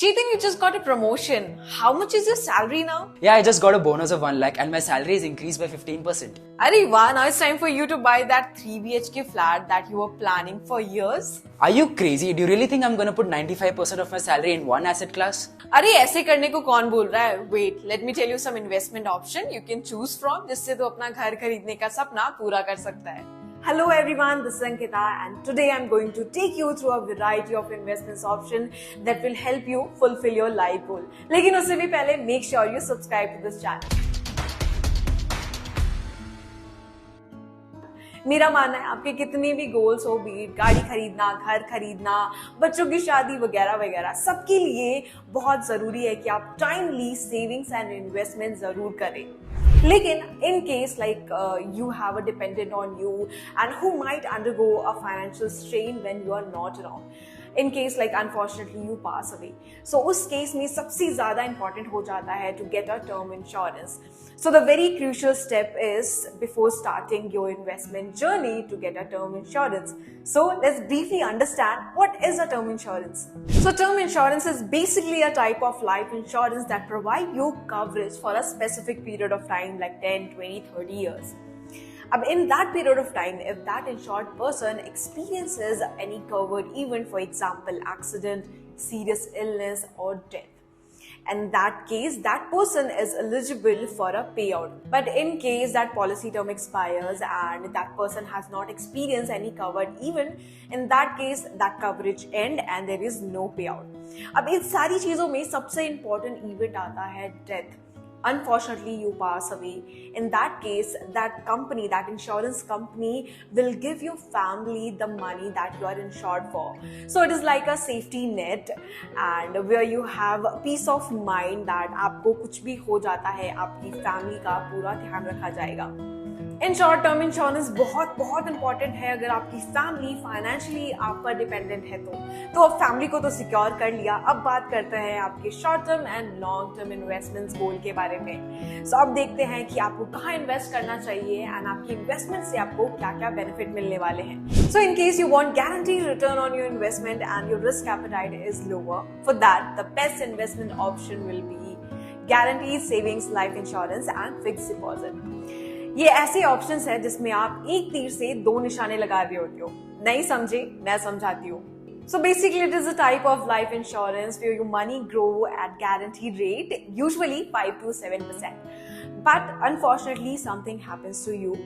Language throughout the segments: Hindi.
Chetan, you just got a promotion. How much is your salary now? Yeah, I just got a bonus of 1 lakh and my salary is increased by 15%. Arey wow, now it's time for you to buy that 3 BHK flat that you were planning for years. Are you crazy? Do you really think I'm gonna put 95% of my salary in one asset class? अरे ऐसे करने को कौन बोल रहा है? Wait, let me tell you some investment option you can choose from जिससे तू अपना घर खरीदने का सपना पूरा कर सकता है. Hello everyone, this is Ankita and today I'm going to take you through a variety of investments option that will help you fulfill your life goal. लेकिन उससे भी पहले make sure you subscribe to this channel. मेरा मानना है आपके कितने भी गोल्स हो, बीट गाड़ी खरीदना, घर खरीदना, बच्चों की शादी वगैरह वगैरह, सबके लिए बहुत जरूरी है कि आप टाइमली सेविंग्स एंड इन्वेस्टमेंट जरूर करें. लेकिन in case like you have a dependent on you and who might undergo a financial strain when you are not around. In case like unfortunately you pass away. So उस केस में सबसे ज्यादा important हो जाता है to get a term insurance. So the very crucial step is before starting your investment journey to get a term insurance. So let's briefly understand what is a term insurance. So term insurance is basically a type of life insurance that provide you coverage for a specific period of time like 10, 20, 30 years. In that period of time, if that insured person experiences any covered event, for example, accident, serious illness or death, in that case, that person is eligible for a payout. But in case that policy term expires and that person has not experienced any covered event, in that case, that coverage end and there is no payout. अब इन सारी चीजों में सबसे important event आता है death. Unfortunately, you pass away. In that case, that company, that insurance company will give your family the money that you are insured for. So it is like a safety net and where you have peace of mind that आपको कुछ भी हो जाता है, आपकी family का पूरा ध्यान रखा जाएगा. इन शॉर्ट टर्म इंश्योरेंस बहुत इंपॉर्टेंट है अगर आपकी फैमिली फाइनेंशियली आप पर डिपेंडेंट है तो अब फैमिली को तो सिक्योर कर लिया. अब बात करते हैं आपके short term and long term investments goal के बारे में. सो अब देखते हैं कि आपको कहाँ इन्वेस्ट करना चाहिए एंड आपकी इन्वेस्टमेंट से आपको क्या क्या बेनिफिट मिलने वाले हैं. So in case you want guaranteed return on your investment and your risk appetite is lower, for that the best investment option will be guaranteed savings life insurance and fixed deposit. ये ऐसे ऑप्शंस है जिसमें आप एक तीर से दो निशाने लगा रहे होते हो. नहीं समझे, मैं समझाती हूँ. So basically it is a type of life insurance where your money grow at guaranteed rate, usually 5 to 7%. But unfortunately something happens to you.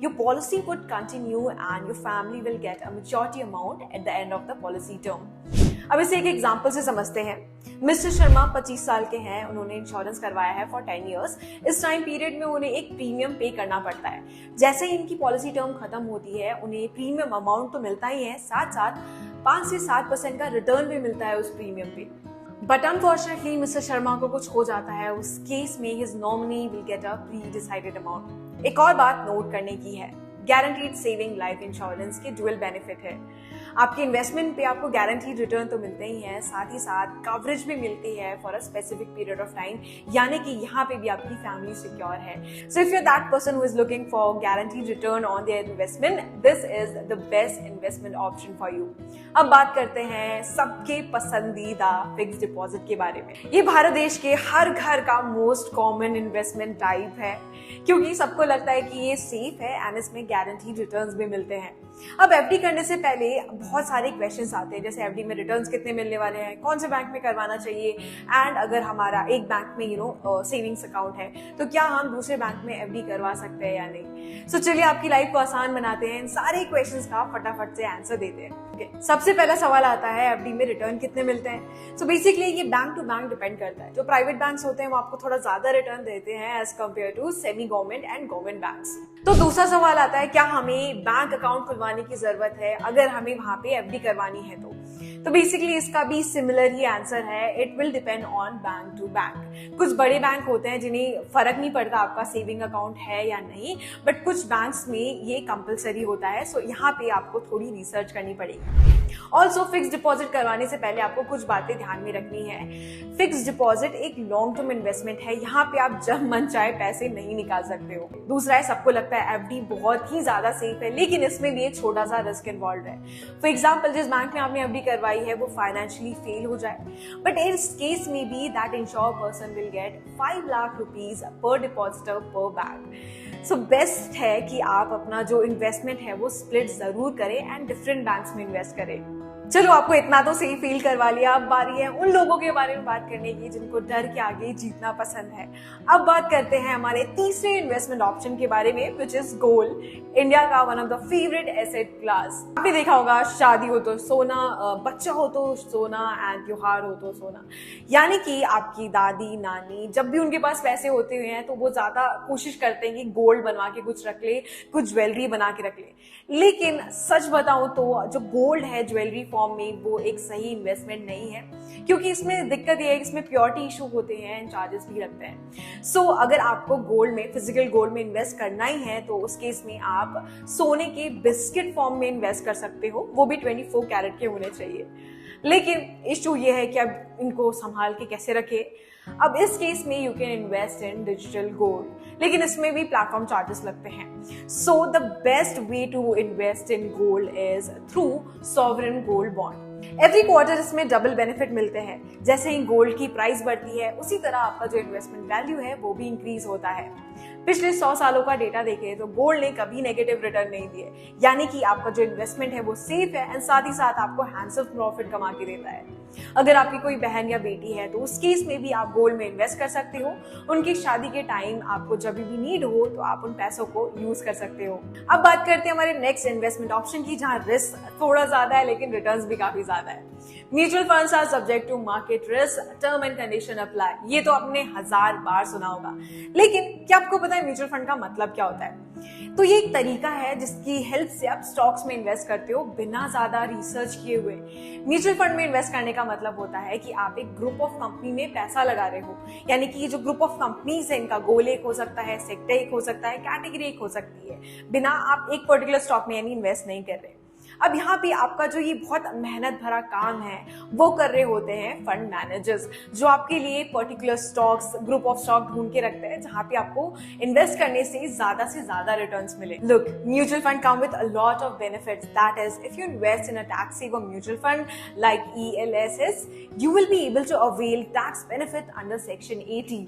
Your policy would continue and your family will get a maturity amount at the end of the policy term. अब इसे एक एग्जाम्पल से समझते हैं. मिस्टर शर्मा 25 साल के हैं, उन्होंने इंश्योरेंस करवाया है फॉर 10 इयर्स. इस टाइम पीरियड में उन्हें एक प्रीमियम पे करना पड़ता है. जैसे ही इनकी पॉलिसी टर्म खत्म होती है उन्हें प्रीमियम अमाउंट तो मिलता ही है, साथ साथ 5 से 7% का रिटर्न भी मिलता है उस प्रीमियम पे. बट अनफॉर्चुनेटली मिस्टर शर्मा को कुछ हो जाता है. उस केस में his nominee will get a pre decided amount. एक और बात नोट करने की है, गारंटीड सेविंग लाइफ इंश्योरेंस के डुअल बेनिफिट है. आपके इन्वेस्टमेंट पे आपको गारंटीड रिटर्न तो मिलते ही है, साथ ही साथ कवरेज भी मिलती है for a specific period of time, यानी कि यहाँ पे भी आपकी फैमिली सिक्योर है. So if you are that person who is looking for guaranteed return on their investment, this is the best investment option for you. अब बात करते हैं सबके पसंदीदा फिक्स्ड डिपॉजिट के बारे में. ये भारत देश के हर घर का मोस्ट कॉमन इन्वेस्टमेंट टाइप है क्योंकि सबको लगता है कि ये सेफ है एंड इसमें गारंटीड रिटर्न्स भी मिलते हैं. अब एफडी करने से पहले बहुत सारे क्वेश्चंस आते हैं, जैसे एफडी में रिटर्न्स कितने मिलने वाले हैं, कौन से बैंक में करवाना चाहिए, एंड अगर हमारा एक बैंक में सेविंग्स अकाउंट है तो क्या हम दूसरे बैंक में एफडी करवा सकते हैं या नहीं. सो चलिए आपकी लाइफ को आसान बनाते हैं, इन सारे क्वेश्चंस का फटाफट से आंसर देते हैं. सबसे पहला सवाल आता है एफडी में रिटर्न कितने मिलते हैं. सो बेसिकली ये बैंक टू बैंक डिपेंड करता है. जो प्राइवेट बैंक्स होते हैं वो आपको थोड़ा ज्यादा रिटर्न देते हैं as compare to semi government and government banks. तो दूसरा सवाल आता है क्या हमें बैंक अकाउंट खुलवाने की जरूरत है अगर हमें वहां पे एफडी करवानी है तो बेसिकली इसका भी सिमिलर ही आंसर है. It will depend on bank to bank. कुछ बड़े बैंक होते हैं जिन्हें फर्क नहीं पड़ता आपका सेविंग अकाउंट है या नहीं, बट कुछ बैंक्स में ये कंपलसरी होता है. सो यहाँ पे आपको थोड़ी रिसर्च करनी पड़ेगी. ऑल्सो फिक्स डिपॉजिट करवाने से पहले आपको कुछ बातें ध्यान में रखनी है. फिक्स डिपॉजिट एक लॉन्ग टर्म इन्वेस्टमेंट है, यहाँ पे आप जब मन चाहे पैसे नहीं निकाल सकते हो. दूसरा है, सबको लगता है एफडी बहुत ही ज्यादा सेफ है, लेकिन इसमें भी एक छोटा सा रिस्क इन्वॉल्व है. फॉर एग्जाम्पल जिस बैंक में आपने एफडी करवाई है वो फाइनेंशियली फेल हो जाए, बट इस केस में भी that insured person will get 5 lakh rupees per depositor पर बैग। सो बेस्ट है कि आप अपना जो इन्वेस्टमेंट है वो स्प्लिट जरूर करें एंड डिफरेंट बैंक्स में इन्वेस्ट करें। चलो आपको इतना तो सही फील करवा लिया, अब बारी है उन लोगों के बारे में बात करने की जिनको डर के आगे जीतना पसंद है। अब बात करते हैं हमारे तीसरे इन्वेस्टमेंट ऑप्शन के बारे में, विच इज गोल्ड, इंडिया का one of the favourite asset class. आपने देखा होगा शादी हो तो सोना, बच्चा हो तो सोना एंड त्योहार हो तो सोना, यानी कि आपकी दादी नानी जब भी उनके पास पैसे होते हुए हैं तो वो ज्यादा कोशिश करते हैं कि गोल्ड बनवा के कुछ रख ले, कुछ ज्वेलरी बना के रख ले। लेकिन सच बताऊं तो जो गोल्ड है ज्वेलरी फॉर्म में वो एक सही इन्वेस्टमेंट नहीं है, क्योंकि इसमें दिक्कत ये है कि इसमें प्योरिटी इशू होते हैं एंड चार्जेस भी लगते हैं। सो अगर आपको गोल्ड में, फिजिकल गोल्ड में इन्वेस्ट करना ही है तो उस केस में आप सोने के बिस्किट फॉर्म में इन्वेस्ट कर सकते हो, वो भी 24 कैरेट के होने चाहिए। लेकिन इशू ये है कि अब इनको संभाल के कैसे रखे। अब इस केस में you can invest in digital gold, लेकिन इसमें भी प्लेटफॉर्म चार्जेस लगते हैं। So the best way to invest in gold is through sovereign gold bond. Every quarter इसमें डबल बेनिफिट मिलते हैं। जैसे ही गोल्ड की प्राइस बढ़ती है उसी तरह आपका जो इन्वेस्टमेंट वैल्यू है वो भी इंक्रीज होता है। पिछले 100 सालों का डेटा देखें तो गोल्ड ने कभी नेगेटिव रिटर्न नहीं दिए, यानी कि आपका जो इन्वेस्टमेंट है वो सेफ है एंड साथ ही साथ आपको हैंडसम प्रॉफिट कमा के देता है। अगर आपकी कोई बहन या बेटी है तो उस केस में भी आप गोल्ड में इन्वेस्ट कर सकते हो। उनकी शादी के टाइम आपको जब भी नीड हो तो आप उन पैसों को यूज कर सकते हो। अब बात करते हैं हमारे नेक्स्ट इन्वेस्टमेंट ऑप्शन की, जहां रिस्क थोड़ा ज्यादा है लेकिन रिटर्न्स भी काफी ज्यादा है। Mutual funds are subject to market risk, term and condition apply. ये तो आपने 1000 बार सुना होगा, लेकिन क्या आपको पता है म्यूचुअल फंड का मतलब क्या होता है? तो ये एक तरीका है जिसकी हेल्प से आप स्टॉक्स में इन्वेस्ट करते हो बिना ज्यादा रिसर्च किए हुए। म्यूचुअल फंड में इन्वेस्ट करने का मतलब होता है कि आप एक ग्रुप ऑफ कंपनी में पैसा लगा रहे हो, यानी कि ये जो ग्रुप ऑफ कंपनीज है इनका गोल एक हो सकता है, सेक्टर एक हो सकता है, कैटेगरी एक हो सकती है, बिना आप एक पर्टिकुलर स्टॉक में यानी इन्वेस्ट नहीं कर रहे। अब यहाँ पे आपका जो ये बहुत मेहनत भरा काम है वो कर रहे होते हैं फंड मैनेजर्स, जो आपके लिए particular stocks, group of stock ढूंढ के रखते हैं जहाँ पे आपको इन्वेस्ट करने से ज्यादा रिटर्न्स मिले। Look, mutual fund come with a lot of benefits, that is if you invest in a tax saver mutual fund like ELSS, you will be able to avail tax benefit under section 80.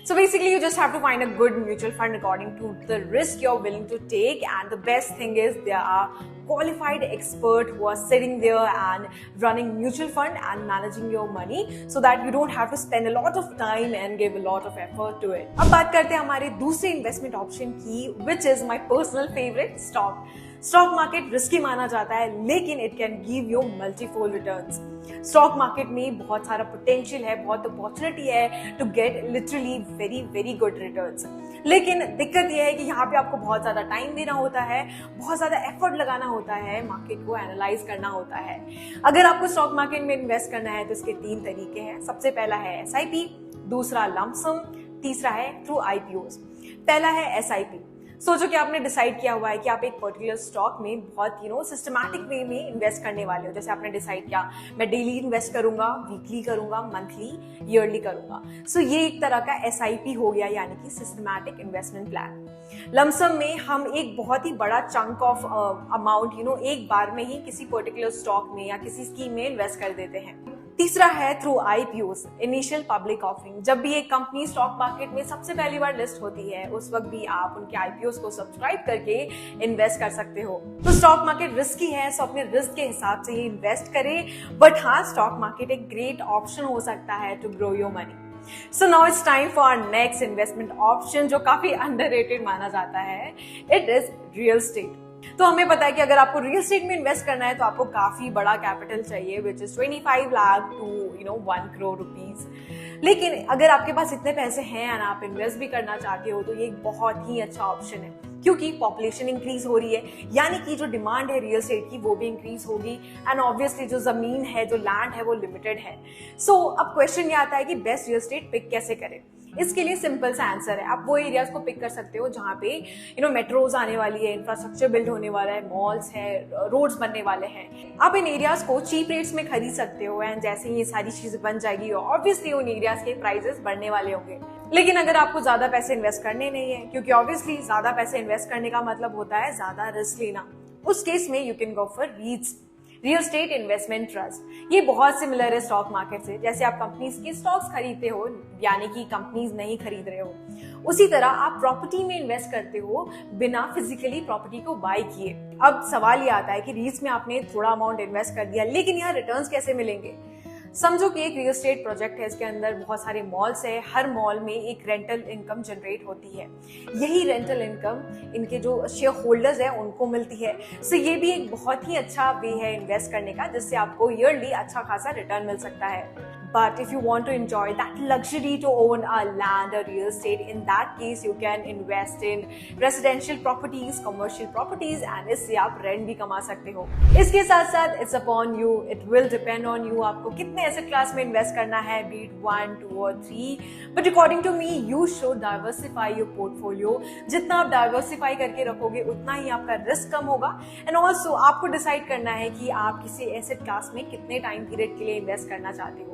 So basically you just have to find a good mutual fund according to the risk you're willing to take, and the best thing is there are qualified experts who are sitting there and running mutual fund and managing your money so that you don't have to spend a lot of time and give a lot of effort to it. अब बात करते हैं हमारे दूसरे इन्वेस्टमेंट ऑप्शन की, which is my personal favorite, stock. Stock market risky माना जाता है लेकिन it can give you multifold returns. Stock market में बहुत सारा पोटेंशियल है, बहुत अपॉर्चुनिटी है to get literally very very good returns. लेकिन दिक्कत यह है कि यहाँ पे आपको बहुत ज्यादा टाइम देना होता है, बहुत ज्यादा एफर्ट लगाना होता है, मार्केट को एनालाइज करना होता है। अगर आपको स्टॉक मार्केट में इन्वेस्ट करना है तो इसके 3 तरीके हैं। सबसे पहला है SIP, दूसरा लमसम, तीसरा है थ्रू IPOs। पहला है SIP। सोचो कि आपने डिसाइड किया हुआ है कि आप एक पर्टिकुलर स्टॉक में बहुत सिस्टमैटिक वे में इन्वेस्ट करने वाले हो। जैसे आपने डिसाइड किया मैं डेली इन्वेस्ट करूंगा, वीकली करूंगा, मंथली, ईयरली करूंगा। सो ये एक तरह का SIP हो गया, यानी कि सिस्टमैटिक इन्वेस्टमेंट प्लान। लमसम में हम एक बहुत ही बड़ा चंक ऑफ अमाउंट एक बार में ही किसी पर्टिकुलर स्टॉक में या किसी स्कीम में इन्वेस्ट कर देते हैं। तीसरा है through IPOs, initial public offering. जब भी एक कंपनी स्टॉक मार्केट में सबसे पहली बार लिस्ट होती है उस वक्त भी आप उनके IPOs को सब्सक्राइब करके इन्वेस्ट कर सकते हो। तो स्टॉक मार्केट रिस्की है, सो अपने रिस्क के हिसाब से ही इन्वेस्ट करें, बट हाँ, स्टॉक मार्केट एक ग्रेट ऑप्शन हो सकता है to grow your money. So now it's time for our next investment option, जो काफी अंडररेटेड माना जाता है। It is real estate. तो हमें पता है कि अगर आपको रियल एस्टेट में इन्वेस्ट करना है तो आपको काफी बड़ा कैपिटल चाहिए, which is 25 lakh to 1 crore rupees. लेकिन अगर आपके पास इतने पैसे हैं और आप इन्वेस्ट भी करना चाहते हो तो ये एक बहुत ही अच्छा ऑप्शन है, क्योंकि पॉपुलेशन इंक्रीज हो रही है, यानी कि जो डिमांड है रियल एस्टेट की वो भी इंक्रीज होगी, एंड ऑब्वियसली जो जमीन है, जो लैंड है, वो लिमिटेड है। सो अब क्वेश्चन ये आता है कि बेस्ट रियल एस्टेट पिक कैसे करें। इसके लिए सिंपल सा आंसर है, आप वो एरियाज को पिक कर सकते हो जहाँ पे मेट्रोज आने वाली है, इंफ्रास्ट्रक्चर बिल्ड होने वाला है, मॉल्स है, रोड्स बनने वाले हैं। आप इन एरियाज को चीप रेट्स में खरीद सकते हो, एंड जैसे ही ये सारी चीजें बन जाएगी ऑब्वियसली उन एरियाज के प्राइसेस बढ़ने वाले होंगे। लेकिन अगर आपको ज्यादा पैसे इन्वेस्ट करने नहीं है, क्योंकि ऑब्वियसली ज्यादा पैसे इन्वेस्ट करने का मतलब होता है ज्यादा रिस्क लेना, उस केस में you can go for रीट्स। Real estate investment trust, ये बहुत सिमिलर है स्टॉक मार्केट से। जैसे आप कंपनीज के स्टॉक्स खरीदते हो, यानी कि कंपनीज नहीं खरीद रहे हो, उसी तरह आप प्रॉपर्टी में इन्वेस्ट करते हो बिना फिजिकली प्रॉपर्टी को बाय किए। अब सवाल ये आता है कि रीट्स में आपने थोड़ा अमाउंट इन्वेस्ट कर दिया, लेकिन यहाँ रिटर्न्स कैसे मिलेंगे? समझो कि एक रियल एस्टेट प्रोजेक्ट है, इसके अंदर बहुत सारे मॉल्स है, हर मॉल में एक रेंटल इनकम जनरेट होती है, यही रेंटल इनकम इनके जो शेयर होल्डर्स है उनको मिलती है। सो ये भी एक बहुत ही अच्छा वे है इन्वेस्ट करने का, जिससे आपको ईयरली अच्छा खासा रिटर्न मिल सकता है। But if you want to enjoy that luxury to own a land or real estate, in that case you can invest in residential properties, commercial properties, and इससे आप रेंट भी कमा सकते हो। इसके साथ साथ it's upon you, it will depend on you, आपको कितने एसेट क्लास में इन्वेस्ट करना है, be it 1, 2 or 3. But according to me, you should diversify your portfolio. जितना आप diversify करके रखोगे उतना ही आपका रिस्क कम होगा, and also आपको डिसाइड करना है कि आप किसी एसेट क्लास में कितने टाइम पीरियड के लिए इन्वेस्ट करना चाहते हो।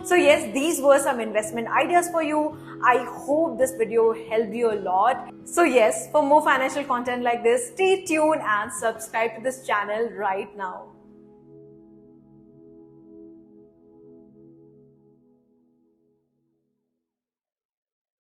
So yes, these were some investment ideas for you. I hope this video helped you a lot. So yes, for more financial content like this, stay tuned and subscribe to this channel right now.